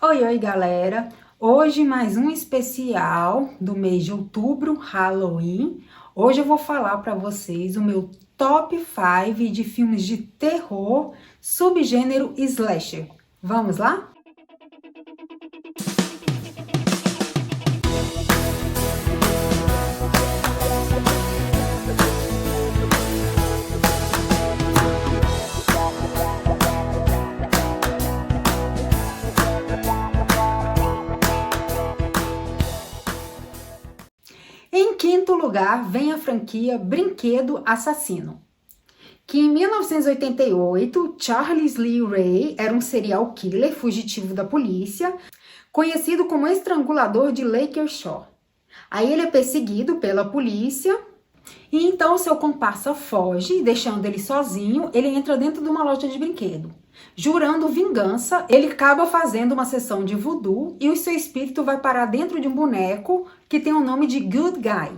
Oi, oi, galera! Hoje mais um especial do mês de outubro, Halloween. Hoje eu vou falar para vocês o meu top 5 de filmes de terror, subgênero slasher. Vamos lá? Em quinto lugar, vem a franquia Brinquedo Assassino, que em 1988, Charles Lee Ray era um serial killer fugitivo da polícia, conhecido como estrangulador de Laker Shore. Aí ele é perseguido pela polícia e então seu comparsa foge, deixando ele sozinho. Ele entra dentro de uma loja de brinquedo. Jurando vingança, ele acaba fazendo uma sessão de voodoo e o seu espírito vai parar dentro de um boneco que tem o nome de Good Guy.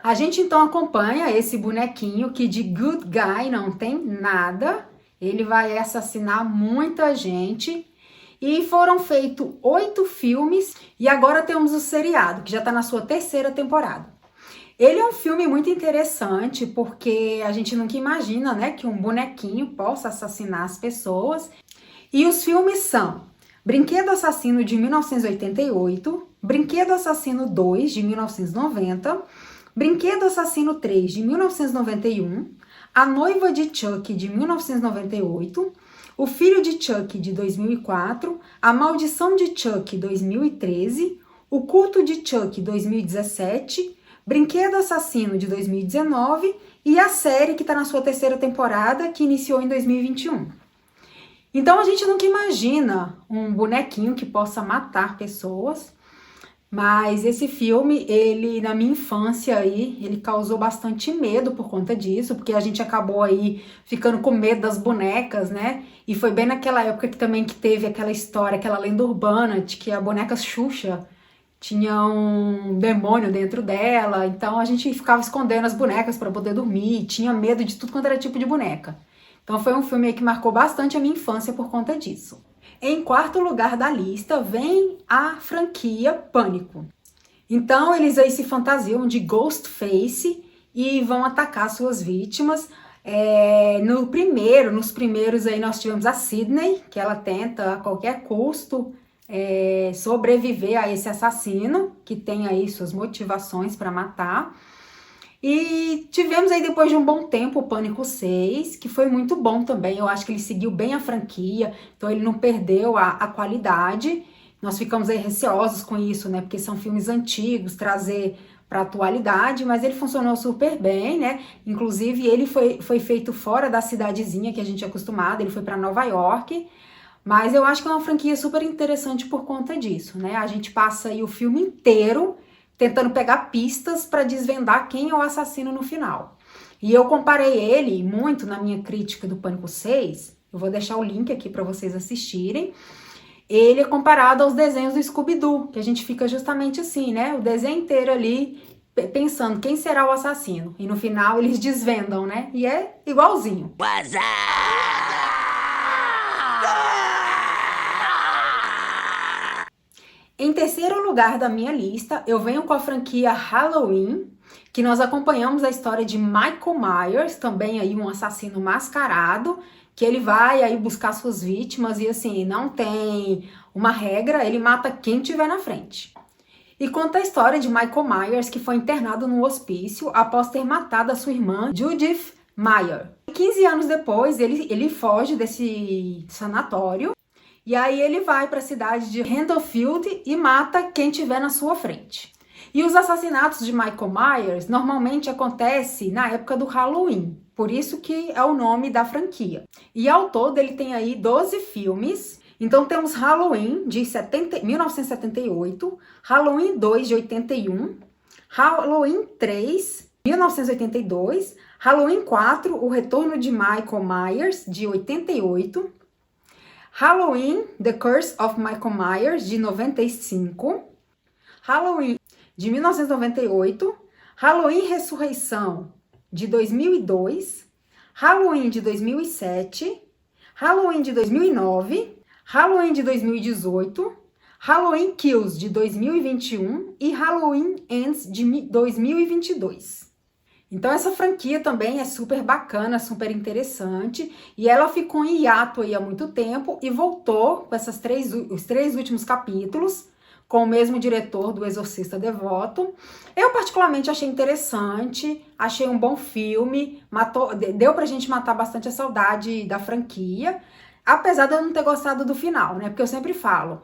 A gente então acompanha esse bonequinho que de Good Guy não tem nada. Ele vai assassinar muita gente. E foram feitos 8 filmes e agora temos o seriado, que já está na sua terceira temporada. Ele é um filme muito interessante porque a gente nunca imagina, né, que um bonequinho possa assassinar as pessoas. E os filmes são Brinquedo Assassino de 1988, Brinquedo Assassino 2 de 1990, Brinquedo Assassino 3 de 1991, A Noiva de Chuck de 1998, O Filho de Chuck de 2004, A Maldição de Chuck 2013, O Culto de Chuck 2017, Brinquedo Assassino de 2019 e a série que está na sua terceira temporada, que iniciou em 2021. Então a gente nunca imagina um bonequinho que possa matar pessoas, mas esse filme, ele na minha infância aí, ele causou bastante medo por conta disso, porque a gente acabou aí ficando com medo das bonecas, né? E foi bem naquela época que também que teve aquela história, aquela lenda urbana de que a boneca Xuxa tinha um demônio dentro dela, então a gente ficava escondendo as bonecas para poder dormir, tinha medo de tudo quanto era tipo de boneca. Então foi um filme que marcou bastante a minha infância por conta disso. Em quarto lugar da lista vem a franquia Pânico. Então eles aí se fantasiam de Ghostface e vão atacar suas vítimas. Nos primeiros aí nós tivemos a Sidney, que ela tenta a qualquer custo sobreviver a esse assassino, que tem aí suas motivações para matar. E tivemos aí depois de um bom tempo o Pânico 6, que foi muito bom também. Eu acho que ele seguiu bem a franquia, então ele não perdeu a qualidade. Nós ficamos aí receosos com isso, né? Porque são filmes antigos, trazer para a atualidade, mas ele funcionou super bem, né? Inclusive ele foi feito fora da cidadezinha que a gente é acostumado, ele foi para Nova York. Mas eu acho que é uma franquia super interessante por conta disso, né? A gente passa aí o filme inteiro tentando pegar pistas para desvendar quem é o assassino no final. E eu comparei ele muito na minha crítica do Pânico 6, eu vou deixar o link aqui para vocês assistirem. Ele é comparado aos desenhos do Scooby-Doo, que a gente fica justamente assim, né? O desenho inteiro ali pensando quem será o assassino. E no final eles desvendam, né? E é igualzinho. Em terceiro lugar da minha lista, eu venho com a franquia Halloween, que nós acompanhamos a história de Michael Myers, também aí um assassino mascarado, que ele vai aí buscar suas vítimas e assim, não tem uma regra, ele mata quem tiver na frente. E conta a história de Michael Myers, que foi internado no hospício após ter matado a sua irmã, Judith Meyer. 15 anos depois, ele foge desse sanatório. E aí ele vai para a cidade de Haddonfield e mata quem tiver na sua frente. E os assassinatos de Michael Myers normalmente acontecem na época do Halloween, por isso que é o nome da franquia. E ao todo ele tem aí 12 filmes. Então temos Halloween de 1978, Halloween 2 de 81, Halloween 3, 1982, Halloween 4, O Retorno de Michael Myers, de 88, Halloween, The Curse of Michael Myers, de 95, Halloween, de 1998, Halloween Ressurreição, de 2002, Halloween de 2007, Halloween de 2009, Halloween de 2018, Halloween Kills de 2021 e Halloween Ends de 2022. Então essa franquia também é super bacana, super interessante, e ela ficou em hiato aí há muito tempo e voltou com os três últimos capítulos, com o mesmo diretor do Exorcista Devoto. Eu particularmente achei interessante, achei um bom filme, deu pra gente matar bastante a saudade da franquia, apesar de eu não ter gostado do final, né? Porque eu sempre falo,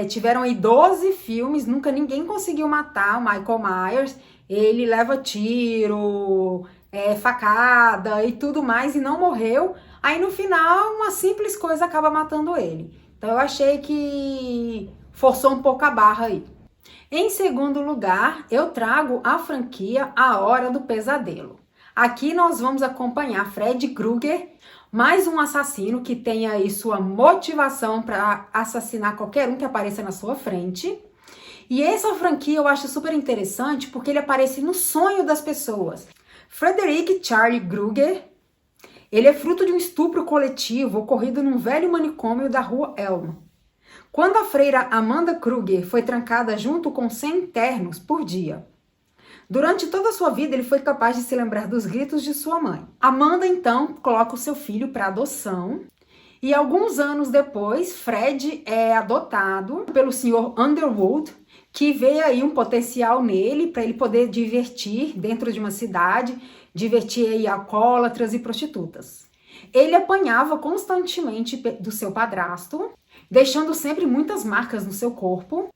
tiveram aí 12 filmes, nunca ninguém conseguiu matar o Michael Myers. Ele leva tiro, facada e tudo mais e não morreu. Aí no final, uma simples coisa acaba matando ele. Então eu achei que forçou um pouco a barra aí. Em segundo lugar, eu trago a franquia A Hora do Pesadelo. Aqui nós vamos acompanhar Fred Krueger, mais um assassino que tem aí sua motivação para assassinar qualquer um que apareça na sua frente. E essa franquia eu acho super interessante porque ele aparece no sonho das pessoas. Frederick Charlie Krueger, ele é fruto de um estupro coletivo ocorrido num velho manicômio da rua Elm. Quando a freira Amanda Krueger foi trancada junto com 100 internos por dia. Durante toda a sua vida, ele foi capaz de se lembrar dos gritos de sua mãe. Amanda, então, coloca o seu filho para adoção. E alguns anos depois, Fred é adotado pelo Sr. Underwood, que vê aí um potencial nele para ele poder divertir dentro de uma cidade, divertir aí alcoólatras e prostitutas. Ele apanhava constantemente do seu padrasto, deixando sempre muitas marcas no seu corpo.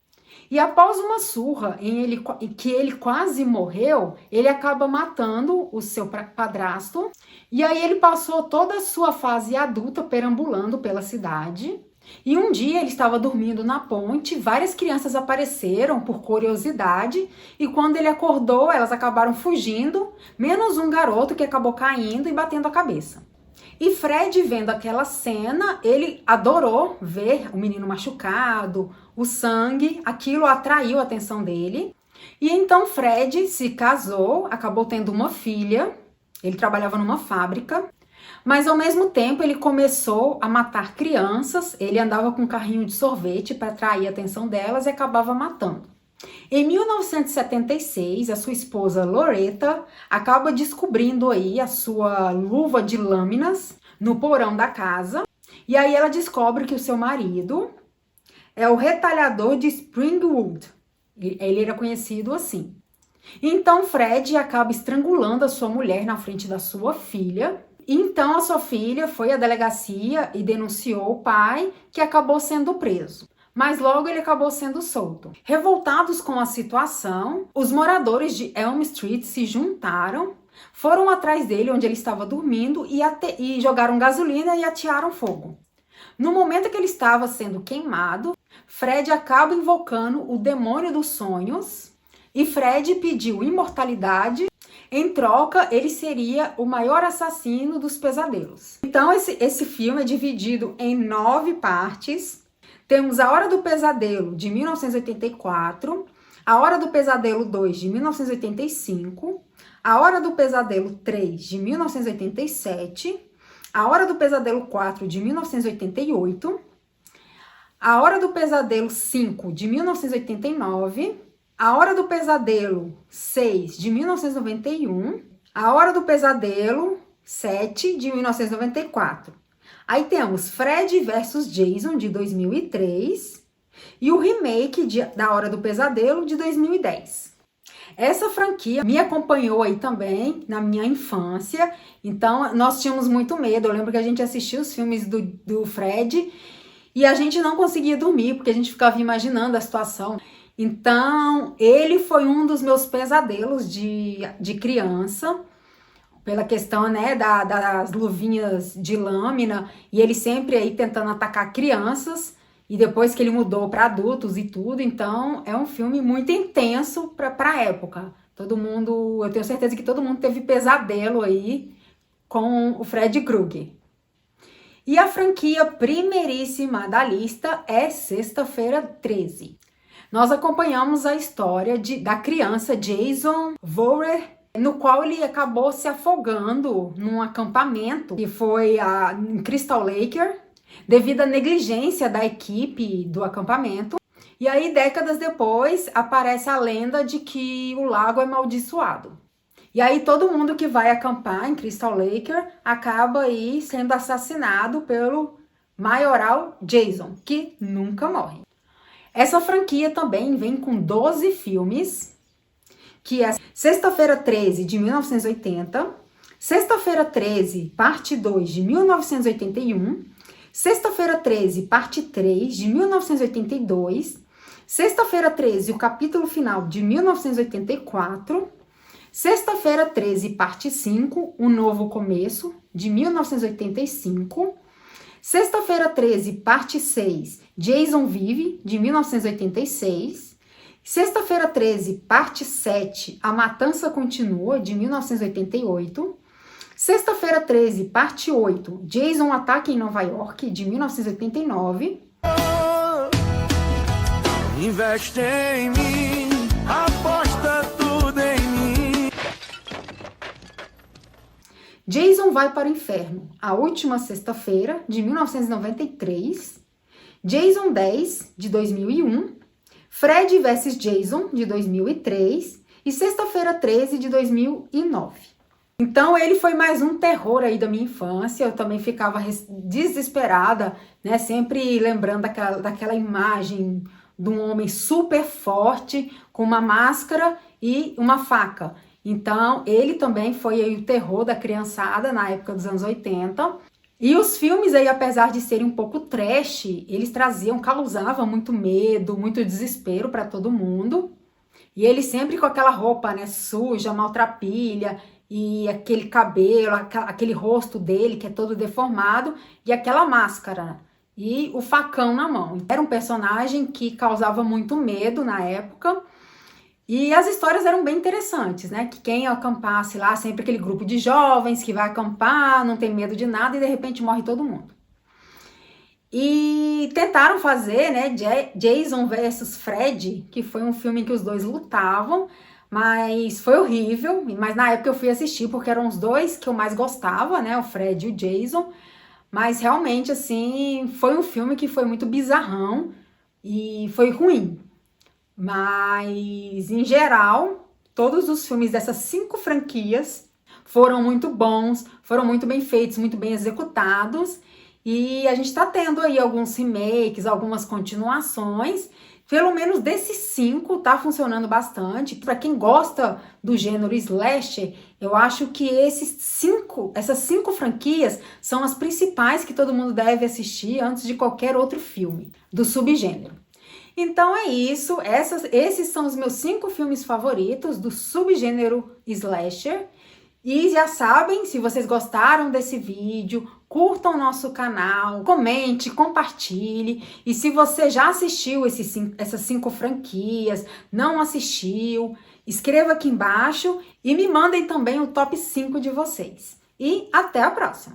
E após uma surra em que ele quase morreu, ele acaba matando o seu padrasto. E aí ele passou toda a sua fase adulta perambulando pela cidade. E um dia ele estava dormindo na ponte, várias crianças apareceram por curiosidade e quando ele acordou, elas acabaram fugindo, menos um garoto que acabou caindo e batendo a cabeça. E Fred, vendo aquela cena, ele adorou ver o menino machucado, o sangue, aquilo atraiu a atenção dele. E então Fred se casou, acabou tendo uma filha, ele trabalhava numa fábrica. Mas ao mesmo tempo ele começou a matar crianças, ele andava com um carrinho de sorvete para atrair a atenção delas e acabava matando. Em 1976, a sua esposa Loretta acaba descobrindo aí a sua luva de lâminas no porão da casa. E aí ela descobre que o seu marido é o retalhador de Springwood. Ele era conhecido assim. Então Fred acaba estrangulando a sua mulher na frente da sua filha. Então a sua filha foi à delegacia e denunciou o pai, que acabou sendo preso. Mas logo ele acabou sendo solto. Revoltados com a situação, os moradores de Elm Street se juntaram, foram atrás dele onde ele estava dormindo e jogaram gasolina e atearam fogo. No momento que ele estava sendo queimado, Fred acaba invocando o demônio dos sonhos e Fred pediu imortalidade. Em troca, ele seria o maior assassino dos pesadelos. Então, esse filme é dividido em 9 partes. Temos A Hora do Pesadelo, de 1984, A Hora do Pesadelo 2, de 1985, A Hora do Pesadelo 3, de 1987, A Hora do Pesadelo 4, de 1988, A Hora do Pesadelo 5, de 1989, A Hora do Pesadelo 6, de 1991, A Hora do Pesadelo 7, de 1994. Aí temos Fred vs Jason, de 2003, e o remake da Hora do Pesadelo, de 2010. Essa franquia me acompanhou aí também na minha infância, então nós tínhamos muito medo. Eu lembro que a gente assistia os filmes do Fred e a gente não conseguia dormir, porque a gente ficava imaginando a situação. Então, ele foi um dos meus pesadelos de criança, pela questão, né, das luvinhas de lâmina, e ele sempre aí tentando atacar crianças, e depois que ele mudou para adultos e tudo. Então, é um filme muito intenso para a época. Todo mundo, eu tenho certeza que todo mundo teve pesadelo aí com o Fred Krueger. E a franquia primeiríssima da lista é Sexta-feira 13. Nós acompanhamos a história da criança Jason Voorhees, no qual ele acabou se afogando num acampamento que foi em Crystal Lake. devido à negligência da equipe do acampamento. E aí, décadas depois, aparece a lenda de que o lago é amaldiçoado. E aí todo mundo que vai acampar em Crystal Lake acaba aí sendo assassinado pelo maioral Jason, que nunca morre. Essa franquia também vem com 12 filmes, que é Sexta-feira 13, de 1980, Sexta-feira 13, parte 2, de 1981, Sexta-feira 13, parte 3, de 1982, Sexta-feira 13, o capítulo final, de 1984, Sexta-feira 13, parte 5, Um Novo Começo, de 1985, Sexta-feira 13, parte 6, Jason Vive, de 1986, Sexta-feira 13, parte 7, A Matança Continua, de 1988, Sexta-feira 13, parte 8, Jason Ataca em Nova York, de 1989. Investe em mim, aposta tudo em mim. Jason Vai para o Inferno, A Última Sexta-feira, de 1993, Jason 10, de 2001, Fred vs Jason, de 2003 e Sexta-feira 13, de 2009. Então, ele foi mais um terror aí da minha infância. Eu também ficava desesperada, né? Sempre lembrando daquela imagem de um homem super forte, com uma máscara e uma faca. Então, ele também foi aí o terror da criançada na época dos anos 80. E os filmes aí, apesar de serem um pouco trash, eles causavam muito medo, muito desespero para todo mundo. E ele sempre com aquela roupa, né, suja, maltrapilha, e aquele cabelo, aquele rosto dele que é todo deformado, e aquela máscara, e o facão na mão. Era um personagem que causava muito medo na época, e as histórias eram bem interessantes, né? Que quem acampasse lá, sempre aquele grupo de jovens que vai acampar, não tem medo de nada, e de repente morre todo mundo. E tentaram fazer, né, Jason versus Fred, que foi um filme em que os dois lutavam, mas foi horrível. Mas na época eu fui assistir porque eram os dois que eu mais gostava, né, o Fred e o Jason. Mas realmente, assim, foi um filme que foi muito bizarrão e foi ruim. Mas, em geral, todos os filmes dessas 5 franquias foram muito bons, foram muito bem feitos, muito bem executados. E a gente tá tendo aí alguns remakes, algumas continuações. Pelo menos desses 5 tá funcionando bastante. Para quem gosta do gênero slasher, eu acho que essas 5 franquias são as principais que todo mundo deve assistir antes de qualquer outro filme do subgênero. Então é isso, esses são os meus 5 filmes favoritos do subgênero slasher. E já sabem, se vocês gostaram desse vídeo, curtam o nosso canal, comente, compartilhe. E se você já assistiu essas 5 franquias, não assistiu, escreva aqui embaixo e me mandem também o top 5 de vocês. E até a próxima!